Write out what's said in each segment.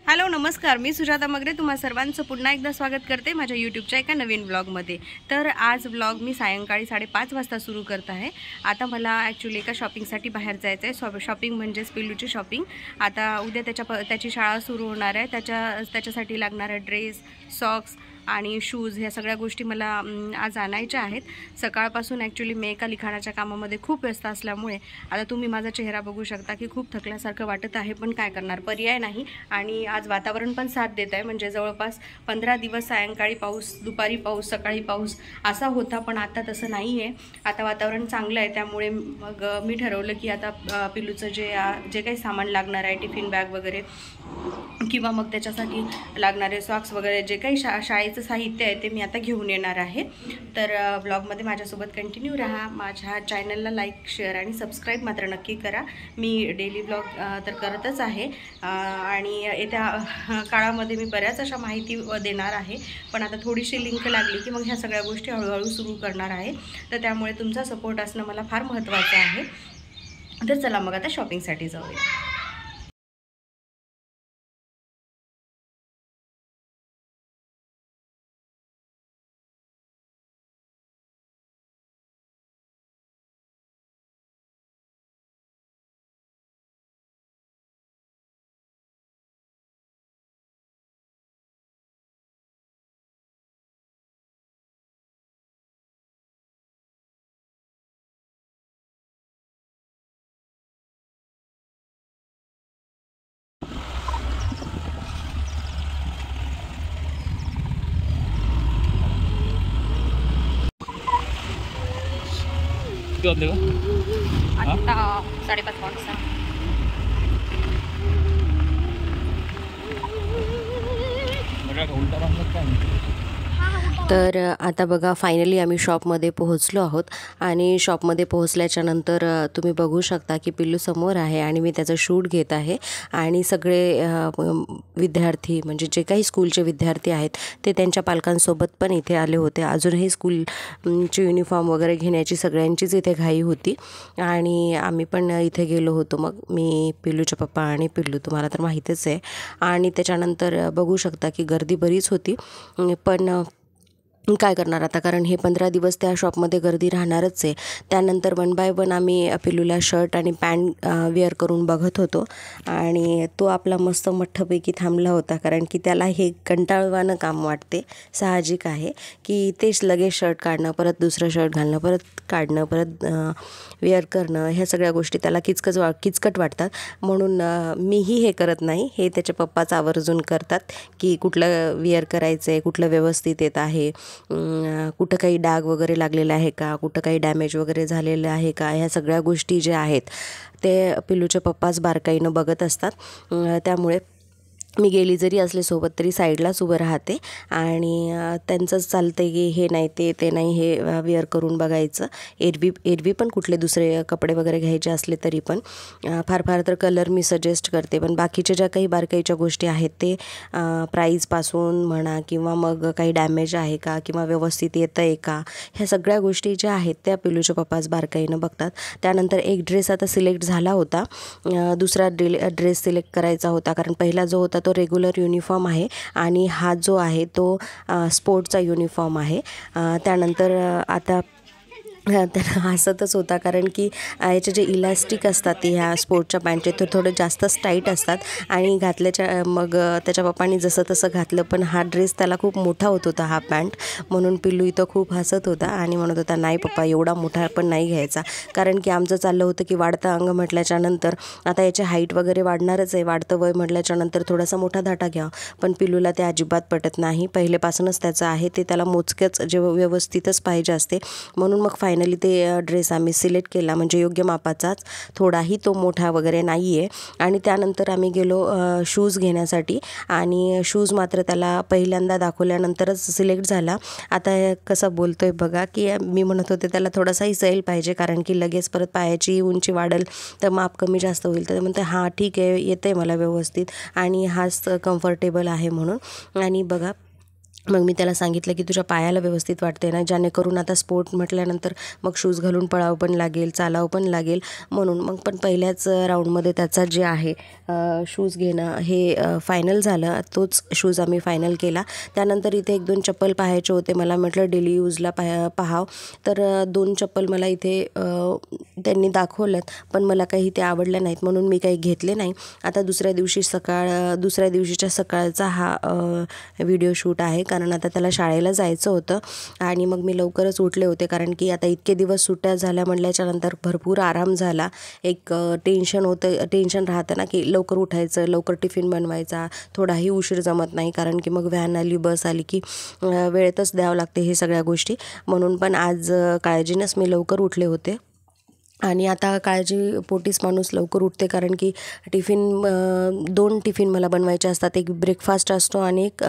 Hello नमस्कार, मी सुजाता मगरे तुम्हा सर्वांचं पुन्हा एकदा स्वागत करते माझ्या यूट्यूबच्या एका नवीन ब्लॉगमध्ये। तर आज ब्लॉग मी सायंकाळी 5:30 वाजता सुरू करत आहे। आता मला ॲक्च्युली एका शॉपिंगसाठी बाहेर जायचं आहे। शॉपिंग म्हणजेच पिल्लूची शॉपिंग। आता उद्या त्याची शाळा सुरू होणार आहे। त्याच्यासाठी लागणारे ड्रेस, सॉक्स आणि शूज ह्या सगळ्या गोष्टी मला आज आणायच्या आहेत। सकाळपासून ॲक्च्युली मी एका लिखाणाच्या कामामध्ये खूप व्यस्त असल्यामुळे आता तुम्ही माझा चेहरा बघू शकता की खूप थकल्यासारखं वाटत आहे, पण काय करणार, पर्याय नाही। आणि आज वातावरण पण साथ देत आहे, म्हणजे जवळपास 15 दिवस सायंकाळी पाऊस, दुपारी पाऊस, सकाळी पाऊस असा होता, पण आता तसं नाही आहे। आता वातावरण चांगलं आहे, त्यामुळे मग मी ठरवलं की आता पिल्लूचं जे काही सामान लागणार आहे, टिफिन बॅग वगैरे किंवा मग त्याच्यासाठी लागणारे सॉक्स वगैरे जे काही शाळेचं साहित्य आहे ते मी आता घेऊन येणार आहे। तर ब्लॉगमध्ये माझ्यासोबत कंटिन्यू राहा। माझ्या चॅनलला लाईक, शेअर आणि सबस्क्राईब मात्र नक्की करा। मी डेली ब्लॉग तर करतच आहे आणि येत्या काळामध्ये मी बऱ्याच अशा माहिती देणार आहे, पण आता थोडीशी लिंक लागली की मग ह्या सगळ्या गोष्टी हळूहळू सुरू करणार आहे। तर त्यामुळे तुमचा सपोर्ट असणं मला फार महत्त्वाचं आहे। तर चला मग आता शॉपिंगसाठी जाऊया। आता 5:30 वाजता तर आता बघा फायनली आम्ही शॉपमध्ये पोहोचलो आहोत आणि शॉपमध्ये पोहोचल्याच्या नंतर तुम्ही बघू शकता की पिल्लू समोर आहे आणि मी त्याचं शूट घेत आहे। आणि सगळे विद्यार्थी म्हणजे जे काही स्कूलचे विद्यार्थी आहेत ते त्यांच्या पालकांसोबत पण इथे आले होते। अजूनही स्कूलची युनिफॉर्म वगैरे घेण्याची सगळ्यांचीच इथे घाई होती आणि आम्ही पण इथे गेलो होतो। मग मी, पिल्लूचे पप्पा आणि पिल्लू, तुम्हाला तर माहितीच आहे। आणि त्याच्यानंतर बघू शकता की गर्दी बरीच होती, पण काय करणार आता, कारण हे 15 दिवस त्या शॉपमध्ये गर्दी राहणारच आहे। त्यानंतर 1 बाय 1 आम्ही पिल्लूला शर्ट आणि पॅन्ट वेअर करून बघत होतो आणि तो आपला मस्त मठ्ठपैकी थांबला होता, कारण की त्याला हे कंटाळवाणं काम वाटते। साहजिक आहे की तेच लगेच शर्ट काढणं, परत दुसरं शर्ट घालणं, परत काढणं, परत वेअर करणं, ह्या सगळ्या गोष्टी त्याला किचकट वाटतात। म्हणून मीही हे करत नाही, हे त्याच्या पप्पाच आवर्जून करतात की कुठलं वेअर करायचं आहे, कुठलं व्यवस्थित येत आहे, कुठं काही डाग वगैरे लागलेला आहे का, कुठं काही डॅमेज वगैरे झालेलं आहे का, ह्या सगळ्या गोष्टी ज्या आहेत ते पिल्लूचे पप्पाच बारकाईनं बघत असतात। त्यामुळे मी गेली जरी असले सोबत तरी साईडलाच उभं राहते आणि त्यांचंच चालतं की हे नाही ते नाही, हे वेअर करून बघायचं। एरवी पण कुठले दुसरे कपडे वगैरे घ्यायचे असले तरी पण फार तर कलर मी सजेस्ट करते, पण बाकीच्या ज्या काही बारकाईच्या गोष्टी आहेत ते प्राईजपासून म्हणा किंवा मग काही डॅमेज आहे का किंवा व्यवस्थित येतं आहे का, ह्या सगळ्या गोष्टी ज्या आहेत त्या पिल्लूच्या पप्पाच बारकाईनं बघतात। त्यानंतर एक ड्रेस आता सिलेक्ट झाला होता, दुसरा ड्रेस सिलेक्ट करायचा होता, कारण पहिला जो होता तो रेग्युलर युनिफॉर्म आहे आणि हा जो आहे तो स्पोर्टचा युनिफॉर्म आहे। त्यानंतर आता त्याला हसतच होता, कारण की याचे जे इलास्टिक असतात ते ह्या स्पोर्टच्या पॅन्टचे ते थोडे जास्तच टाईट असतात आणि घातल्याच्या मग त्याच्या पप्पांनी जसं तसं घातलं, पण हा ड्रेस त्याला खूप मोठा होत होता हा पॅन्ट, म्हणून पिल्लू इथं खूप हसत होता आणि म्हणत होता नाही पप्पा एवढा मोठा पण नाही घ्यायचा, कारण की आमचं चाललं होतं की वाढतं अंग म्हटल्याच्या नंतर आता याची हाईट वगैरे वाढणारच आहे, वाढतं वय म्हटल्याच्या नंतर थोडासा मोठा धाटा घ्यावा, पण पिल्लूला ते अजिबात पटत नाही। पहिलेपासूनच त्याचं आहे ते त्याला मोजक्याच व्यवस्थितच पाहिजे असते, म्हणून मग फायनली ते ड्रेस आम्ही सिलेक्ट केला, म्हणजे योग्य मापाचाच, थोडाही तो मोठा वगैरे नाही आहे। आणि त्यानंतर आम्ही गेलो शूज घेण्यासाठी आणि शूज मात्र त्याला पहिल्यांदा दाखवल्यानंतरच सिलेक्ट झाला। आता कसं बोलतोय बघा की मी म्हणत होते त्याला थोडासाही सैल पाहिजे, कारण की लगेच परत पायाची उंची वाढेल तर माप कमी जास्त होईल, तर म्हणते हां ठीक आहे, येतं आहे मला व्यवस्थित आणि हाच कम्फर्टेबल आहे म्हणून। आणि बघा मग मी त्याला सांगितलं की तुझ्या पायाला व्यवस्थित वाटते ना, जेणेकरून आता स्पोर्ट म्हटल्यानंतर मग शूज घालून पळावं पण लागेल, चालावं पण लागेल म्हणून. मग पण पहिल्याच राऊंडमध्ये त्याचा जे आहे शूज घेणं हे फायनल झालं. तोच शूज आम्ही फायनल केला. त्यानंतर इथे 1-2 चप्पल पाहायचे होते. मला म्हटलं डेली यूजला पाहाव, तर 2 चप्पल मला इथे त्यांनी दाखवल्यात, पण मला काही ते आवडल्या नाहीत म्हणून मी काही घेतले नाही. आता दुसऱ्या दिवशीच्या सकाळचा हा व्हिडिओ शूट आहे, कारण आता त्याला शाळेला जायचं होतं आणि मग मी लवकरच उठले होते, कारण की आता इतके दिवस सुट्ट्या झाल्या म्हटल्याच्यानंतर भरपूर आराम झाला. एक टेन्शन राहतं ना की लवकर उठायचं, लवकर टिफिन बनवायचा, थोडाही उशीर जमत नाही, कारण की मग व्हॅन आली, बस आली की वेळेतच द्यावं लागते हे सगळ्या गोष्टी. म्हणून पण आज काळजीनंच मी लवकर उठले होते. आणि आता काळजीपोटीच माणूस लवकर उठते, कारण की 2 टिफिन मला बनवायचे असतात. एक ब्रेकफास्ट असतो आणि एक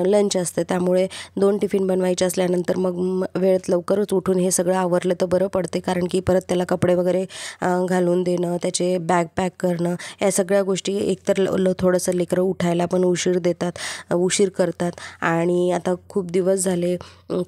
लंच असतं. त्यामुळे 2 टिफिन बनवायचे असल्यानंतर मग वेळेत लवकरच उठून हे सगळं आवरलं तर बरं पडते, कारण की परत त्याला कपडे वगैरे घालून देणं, त्याचे बॅग पॅक करणं, या सगळ्या गोष्टी एकतर थोडंसं लेकरं उठायला पण उशीर करतात. आणि आता खूप दिवस झाले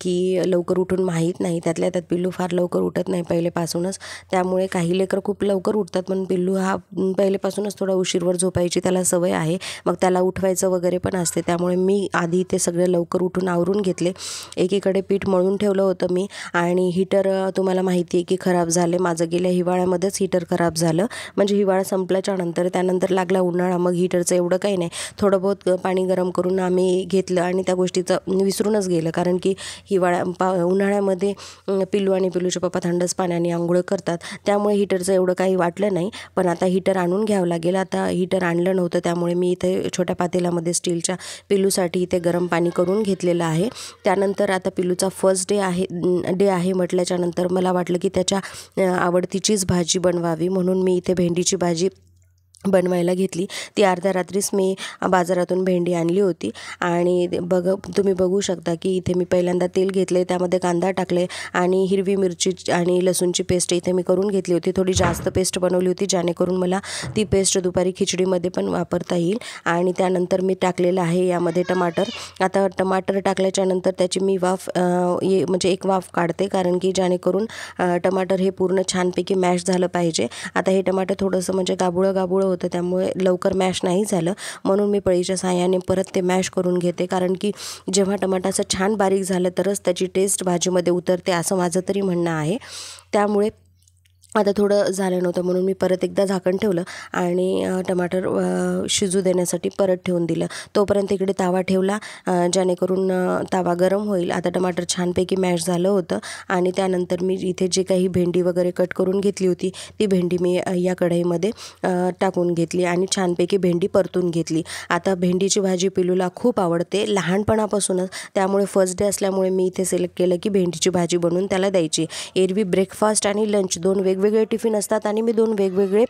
की लवकर उठून माहीत नाही. त्यातल्या त्यात पिल्लू फार लवकर उठत नाही पहिलेपासूनच. त्यामुळे काही लेकरं खूप लवकर उठतात, पण पिल्लू हा पहिलेपासूनच थोडा उशीरवर झोपायची त्याला सवय आहे. मग त्याला उठवायचं वगैरे पण असते. त्यामुळे मी आधी ते सगळे लवकर उठून आवरून घेतले. एकीकडे पीठ मळून ठेवलं होतं मी, आणि हीटर तुम्हाला माहिती आहे की खराब झाले. माझं गेल्या हिवाळ्यामध्येच हीटर खराब झालं. म्हणजे हिवाळा संपल्याच्या नंतर त्यानंतर लागला उन्हाळा. मग हीटरचं एवढं काही नाही, थोडं बहुत पाणी गरम करून आम्ही घेतलं आणि त्या गोष्टीचं विसरूनच गेलं, कारण की उन्हाळ्यामध्ये पिल्लू आणि पिल्लूचे पप्पा थंडच पाण्याने आंघोळ करतात. त्यामुळे हीटरचं एवढं काही वाटलं नाही. पण आता हीटर आणून घ्यावं लागेल. आता हीटर आणलं नव्हतं, त्यामुळे मी इथे छोट्या पातेल्यामध्ये स्टीलच्या पिल्लूसाठी इथे गरम पाणी करून घेतलेलं आहे. त्यानंतर आता पिल्लूचा फर्स्ट डे आहे म्हटल्याच्यानंतर मला वाटलं की त्याच्या आवडतीचीच भाजी बनवावी, म्हणून मी इथे भेंडीची भाजी बनवायला घेतली. ती अर्ध्या रात्रीच मी बाजारातून भेंडी आणली होती. आणि तुम्ही बघू शकता की इथे मी पहिल्यांदा तेल घेतले, त्यामध्ये कांदा टाकले आणि हिरवी मिरची आणि लसूणची पेस्ट इथे मी करून घेतली होती. थोडी जास्त पेस्ट बनवली होती, जेणेकरून मला ती पेस्ट दुपारी खिचडीमध्ये पण वापरता येईल. आणि त्यानंतर मी टाकलेलं आहे यामध्ये टमाटर. आता टमाटर टाकल्याच्यानंतर त्याची मी म्हणजे एक वाफ काढते, कारण की जेणेकरून टमाटर हे पूर्ण छानपैकी मॅश झालं पाहिजे. आता हे टमाटर थोडंसं म्हणजे गाबुळं होतं, त्यामुळे लवकर मॅश नाही झालं, म्हणून मी पळीच्या साहाय्याने परत ते मॅश करून घेते. कारण की जेव्हा टमाटाचं छान बारीक झालं तरच त्याची टेस्ट भाजीमध्ये उतरते, असं माझं तरी म्हणणं आहे. त्यामुळे आता थोडं झालं नव्हतं, म्हणून मी परत एकदा झाकण ठेवलं आणि टमाटर शिजू देण्यासाठी परत ठेवून दिलं. तोपर्यंत इकडे तावा ठेवला, जेणेकरून तावा गरम होईल. आता टमाटर छानपैकी मॅश झालं होतं आणि त्यानंतर मी इथे जे काही भेंडी वगैरे कट करून घेतली होती ती भेंडी मी या कढईमध्ये टाकून घेतली आणि छानपैकी भेंडी परतून घेतली. आता भेंडीची भाजी पिल्लूला खूप आवडते लहानपणापासूनच, त्यामुळे फर्स्ट डे असल्यामुळे मी इथे सिलेक्ट केलं की भेंडीची भाजी बनवून त्याला द्यायची. एरवी ब्रेकफास्ट आणि लंच 2 वेगवेगळे टिफिन असतात आणि मी 2 वेगवेगळे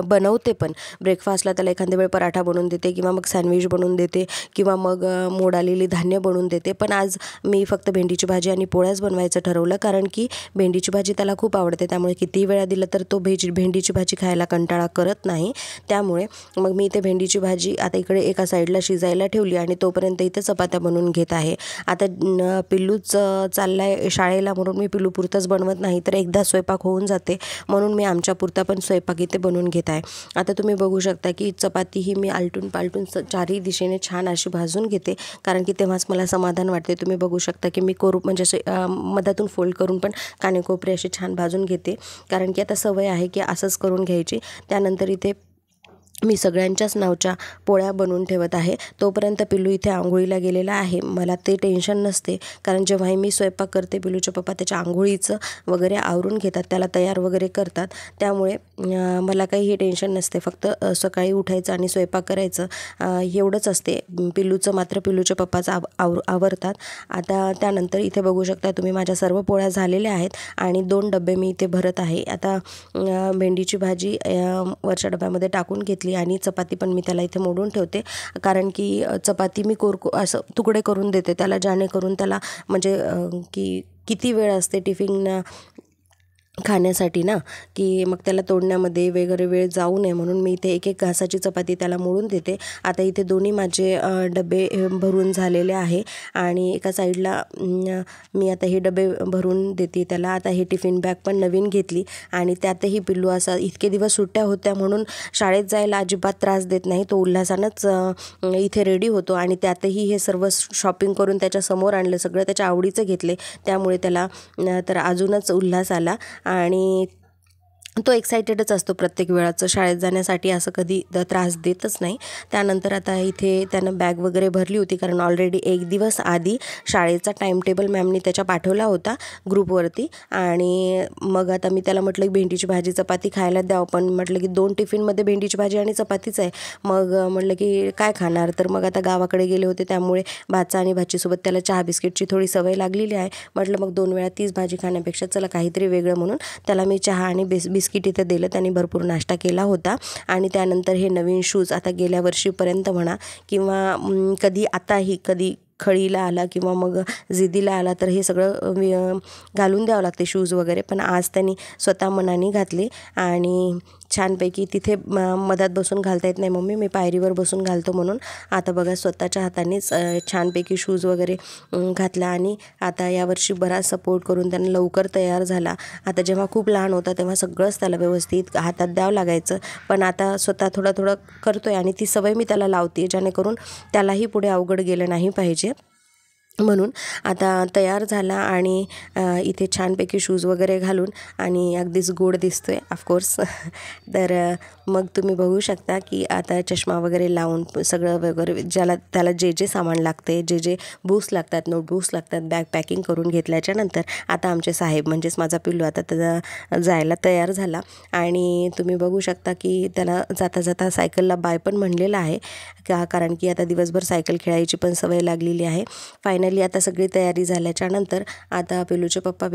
बनवते पण. ब्रेकफास्टला त्याला एखाद्या वेळ पराठा बनवून देते, किंवा मग सँडविच बनवून देते, किंवा मग मोड आलेली धान्य बनवून देते. पण आज मी फक्त भेंडीची भाजी आणि पोळ्याच बनवायचं ठरवलं, कारण की भेंडीची भाजी त्याला खूप आवडते. त्यामुळे कितीही वेळा दिलं तर तो भेंडीची भाजी खायला कंटाळा करत नाही. त्यामुळे मग मी इथे भेंडीची भाजी आता इकडे एका साईडला शिजायला ठेवली आणि तोपर्यंत इथे चपात्या बनवून घेत आहे. आता पिल्लूच चाललाय शाळेला, म्हणून मी पिल्लूपुरतंच बनवत नाही, तर एकदा स्वयंपाक होऊन जाते, म्हणून मी आमच्यापुरता पण स्वयंपाक इथे बनवून घेत आहे. आता तुम्ही बघू शकता की चपाती ही मी आलटून पालटून चारही दिशेने छान अशी भाजून घेते, कारण की तेव्हाच मला समाधान वाटते. तुम्ही बघू शकता की मी म्हणजे असे मधातून फोल्ड करून पण कानेकोपरे असे छान भाजून घेते, कारण की आता सवय आहे की असंच करून घ्यायची. त्यानंतर इथे मी सगळ्यांच्याच नावच्या पोळ्या बनवून ठेवत आहे. तोपर्यंत पिल्लू इथे आंघोळीला गेलेला आहे. मला ते टेन्शन नसते, कारण जेव्हाही मी स्वयंपाक करते पिल्लूचे पप्पा त्याच्या आंघोळीचं वगैरे आवरून घेतात, त्याला तयार वगैरे करतात. त्यामुळे मला काही हे टेन्शन नसते. फक्त सकाळी उठायचं आणि स्वयंपाक करायचं एवढंच असते. पिल्लूचं मात्र पिल्लूच्या पप्पाचं आवरतात. आता त्यानंतर इथे बघू शकता तुम्ही माझ्या सर्व पोळ्या झालेल्या आहेत आणि 2 डबे मी इथे भरत आहे. आता भेंडीची भाजी वरच्या डब्यामध्ये टाकून घेतली आणि चपाती पण मी त्याला इथे मोडून ठेवते, कारण की चपाती मी असं तुकडे करून देते त्याला, जेणेकरून त्याला म्हणजे की किती वेळ असते टिफिन खाण्यासाठी ना, की मग त्याला तोडण्यामध्ये वगैरे वेळ जाऊ नये म्हणून मी इथे एक घासाची चपाती त्याला मोडून देते. आता इथे दोन्ही माझे डबे भरून झालेले आहे आणि एका साईडला मी आता हे डबे भरून देते त्याला. आता हे टिफिन बॅग पण नवीन घेतली आणि त्यातही पिल्लू असा इतके दिवस सुट्ट्या होत्या म्हणून शाळेत जायला अजिबात त्रास देत नाही. तो उल्हासानंच इथे रेडी होतो आणि त्यातही हे सर्व शॉपिंग करून त्याच्यासमोर आणलं, सगळं त्याच्या आवडीचं घेतले. त्यामुळे त्याला तर अजूनच उल्हास आला आणि तो एक्सायटेडच असतो प्रत्येक वेळाचं शाळेत जाण्यासाठी, असं कधी त्रास देतच नाही. त्यानंतर आता इथे त्यानं बॅग वगैरे भरली होती कारण ऑलरेडी एक दिवस आधी शाळेचा टाईमटेबल मॅमनी त्याच्या पाठवला होता ग्रुपवरती. आणि मग आता मी त्याला म्हटलं की भेंडीची भाजी चपाती खायला द्यावं, पण म्हटलं की 2 टिफिनमध्ये भेंडीची भाजी आणि चपातीच आहे. मग म्हटलं की काय खाणार, तर मग आता गावाकडे गेले होते त्यामुळे भाचा आणि भाजीसोबत त्याला चहा बिस्किटची थोडी सवय लागलेली आहे. म्हटलं मग 2 वेळा तीच भाजी खाण्यापेक्षा चला काहीतरी वेगळं म्हणून त्याला मी चहा आणि बिस्किट इथं दिलं. त्यांनी भरपूर नाश्ता केला होता. आणि त्यानंतर हे नवीन शूज आता गेल्या वर्षीपर्यंत म्हणा किंवा कधी आताही कधी खळीला आला किंवा मग जिद्दीला आला तर हे सगळं घालून द्यावं लागते शूज वगैरे, पण आज त्यांनी स्वतः मनाने घातले आणि छानपैकी तिथे मधात बसून घालता येत नाही मम्मी, मी पायरीवर बसून घालतो म्हणून आता बघा स्वतःच्या हातानेच छानपैकी शूज वगैरे घातला. आणि आता यावर्षी बराच सपोर्ट करून त्यांना लवकर तयार झाला. आता जेव्हा खूप लहान होता तेव्हा सगळंच त्याला व्यवस्थित हातात द्यावं लागायचं, पण आता स्वतः थोडं थोडं करतोय आणि ती सवय मी त्याला लावते जेणेकरून त्यालाही पुढे अवघड गेलं नाही पाहिजे म्हणून. आता तयार झाला आणि इथे छानपैकी शूज वगैरे घालून आणि अगदीच गोड दिसतो आहे ऑफकोर्स. तर मग तुम्ही बघू शकता की आता चष्मा वगैरे लावून सगळं वगैरे त्याला जे सामान लागते, जे बुक्स लागतात, नोटबुक्स लागतात, बॅग पॅकिंग करून घेतल्याच्यानंतर आता आमचे साहेब म्हणजेच माझा पिल्लू आता त्याचा जायला तयार झाला. आणि तुम्ही बघू शकता की त्याला जाता जाता सायकलला बाय पण म्हणलेलं आहे कारण की आता दिवसभर सायकल खेळायची पण सवय लागलेली आहे. फायनली आता सगळी तयारी झाल्याच्यानंतर आता पिल्लूचे पप्पा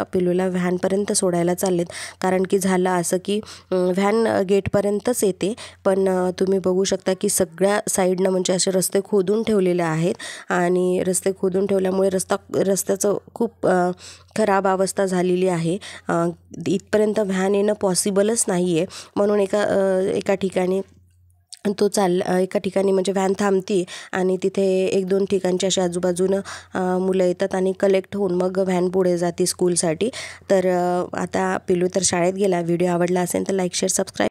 पिल्लूला व्हॅनपर्यंत सोडायला चाललेत. कारण की झालं असं की व्हॅन गेटपर्यंतच येते, पण तुम्ही बघू शकता की सगळ्या साईडनं म्हणजे असे रस्ते खोदून ठेवलेले आहेत आणि रस्ते खोदून ठेवल्यामुळे रस्त्याचं खूप खराब अवस्था झालेली आहे. इथपर्यंत व्हॅन येणं पॉसिबलच नाही आहे म्हणून एका ठिकाणी एका ठिकाणी म्हणजे व्हॅन थांबती आणि तिथे 1-2 ठिकाणची अशा आजूबाजूनं मुलं येतात आणि कलेक्ट होऊन मग व्हॅन पुढे जाते स्कूलसाठी. तर आता पिल्लू तर शाळेत गेला. व्हिडिओ आवडला असेल तर लाईक शेअर सबस्क्राईब